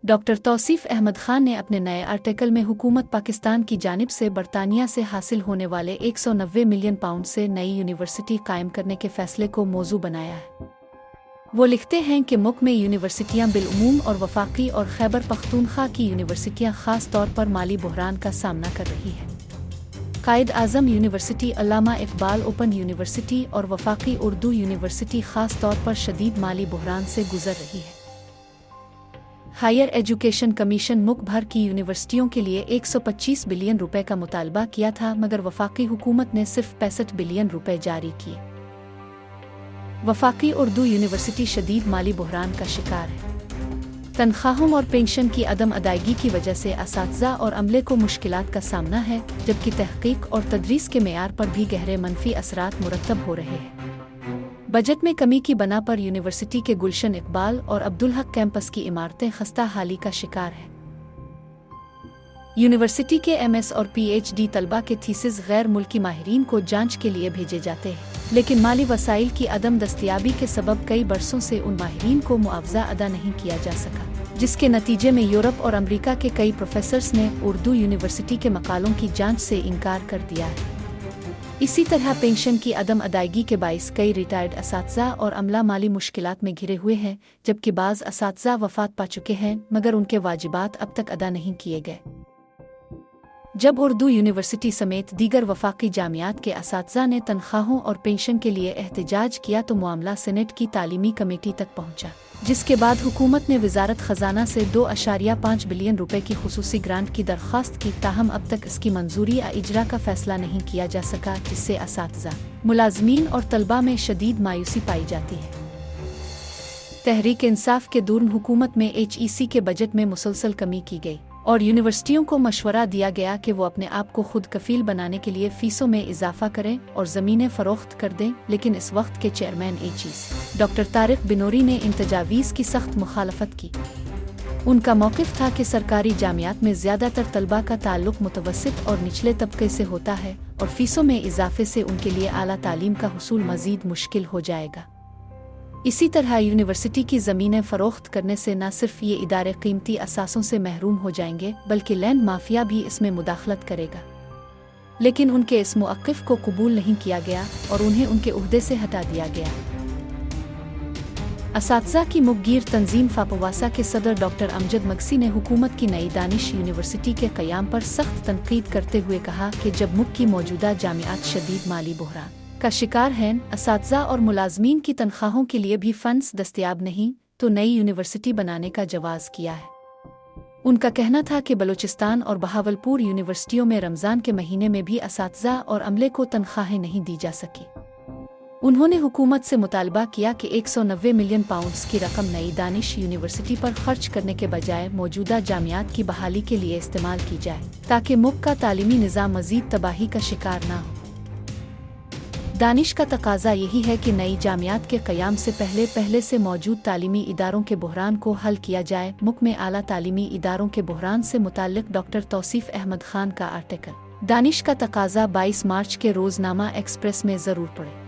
Doctor Tausif Ahmad Khan ने अपने नए आर्टिकल में हुकूमत पाकिस्तान की जानिब से बरतानिया से हासिल होने वाले 190 मिलियन पाउंड से नई यूनिवर्सिटी कायम करने के फैसले को मौजू बनाया है। वो लिखते हैं कि मुल्क में यूनिवर्सिटियां बिलउमूम और वफाकी और खैबर पख्तूनख्वा की यूनिवर्सिटियां ख़ास तौर पर माली बहरान का सामना कर रही है। कायद आज़म यूनिवर्सिटी, अल्लामा इकबाल ओपन यूनिवर्सिटी और वफाकी उर्दू यूनिवर्सिटी ख़ास तौर पर शदीद माली बहरान से गुजर रही है। हायर एजुकेशन कमीशन मुल्क भर की यूनिवर्सिटियों के लिए 125 बिलियन रुपए का मुतालबा किया था, मगर वफाकी हुकूमत ने सिर्फ 65 बिलियन रुपए जारी किए। वफाकी उर्दू यूनिवर्सिटी शदीद माली बहरान का शिकार है। तनख्वाहों और पेंशन की अदम अदायगी की वजह से असातिज़ा और अमले को मुश्किलात का सामना है, जबकि तहक़ीक़ और तदरीस के मेयार पर भी गहरे मनफी असरात मुरतब हो रहे हैं। बजट में कमी की बना पर यूनिवर्सिटी के गुलशन इकबाल और अब्दुल हक कैंपस की इमारतें खस्ता हाली का शिकार हैं। यूनिवर्सिटी के MS और PhD तलबा के थीसिस गैर मुल्की माहिरीन को जांच के लिए भेजे जाते हैं, लेकिन माली वसाइल की अदम दस्तयाबी के सबब कई बरसों से उन माहिरीन को मुआवजा अदा नहीं किया जा सका, जिसके नतीजे में यूरोप और अमरीका के कई प्रोफेसर्स ने उर्दू यूनिवर्सिटी के मकालों की जांच से इनकार कर दिया है। इसी तरह पेंशन की अदम अदायगी के बाइस कई रिटायर्ड असातिज़ा और अमला माली मुश्किलात में घिरे हुए हैं, जबकि बाज़ असातिज़ा वफ़ात पा चुके हैं मगर उनके वाजिबात अब तक अदा नहीं किए गए। जब उर्दू यूनिवर्सिटी समेत दीगर वफाकी जामियात के असातिज़ा ने तनख्वाहों और पेंशन के लिए एहतजाज किया तो मामला सेनेट की तालीमी कमेटी तक पहुंचा, जिसके बाद हुकूमत ने वजारत ख़जाना से 2.5 बिलियन रुपए की खुसूसी ग्रांट की दरख्वास्त की, ताहम अब तक इसकी मंजूरी या इजरा का फैसला नहीं किया जा सका, जिससे असातिज़ा, मुलाजमीन और तलबा में शदीद मायूसी पाई जाती है। तहरीक इंसाफ के दूर हुकूमत में HEC के बजट में मुसलसल कमी की गई और यूनिवर्सिटियों को मशवरा दिया गया कि वो अपने आप को खुद कफील बनाने के लिए फीसों में इजाफा करें और ज़मीनें फ़रोख्त कर दें, लेकिन इस वक्त के chairman HEC doctor Tariq Binori ने इन तजावीज़ की सख्त मुखालफत की। उनका मौक़िफ़ था कि सरकारी जामियात में ज़्यादातर तलबा का ताल्लुक़ मुतवस्सित और निचले तबके से होता है और फीसों में इजाफे से उनके लिए आला तालीम का हुसूल मज़ीद मुश्किल हो जाएगा। इसी तरह यूनिवर्सिटी की ज़मीनें फ़रोख्त करने से न सिर्फ ये इदारे कीमती असासों से महरूम हो जाएंगे, बल्कि लैंड माफिया भी इसमें मुदाखलत करेगा। लेकिन उनके इस मौक़िफ़ को कबूल नहीं किया गया और उन्हें उनके उहदे से हटा दिया गया। असातिज़ा की मुखगिर तंजीम फापवासा के सदर डॉक्टर अमजद मगसी ने हुकूमत की नई दानिश यूनिवर्सिटी के क़याम पर सख्त तनक़ीद करते हुए कहा कि जब मुल्क की मौजूदा जामियात शदीद माली बहरान का शिकार हैं, असातिज़ा और मुलाजमीन की तनख्वाहों के लिए भी फंड्स दस्तयाब नहीं, तो नई यूनिवर्सिटी बनाने का जवाज़ किया है। उनका कहना था कि बलूचिस्तान और बहावलपुर यूनिवर्सिटियों में रमज़ान के महीने में भी असातिज़ा और अमले को तनख्वाहें नहीं दी जा सकी। उन्होंने हुकूमत से मुतालबा किया कि 190 मिलियन पाउंड्स की रकम नई दानिश यूनिवर्सिटी पर खर्च करने के बजाय मौजूदा जामियात की बहाली के लिए इस्तेमाल की जाए, ताकि मुल्क का तालीमी निज़ाम मज़ीद तबाही का शिकार न हो। दानिश का तकाजा यही है कि नई जामियात के क़याम से पहले से मौजूद तालीमी इदारों के बहरान को हल किया जाए। मुल्क में आला तालीमी इदारों के बहरान से मुताल्लिक़ डॉक्टर तौसीफ अहमद खान का आर्टिकल दानिश का तकाजा 22 मार्च के रोज़नामा एक्सप्रेस में ज़रूर पढ़े।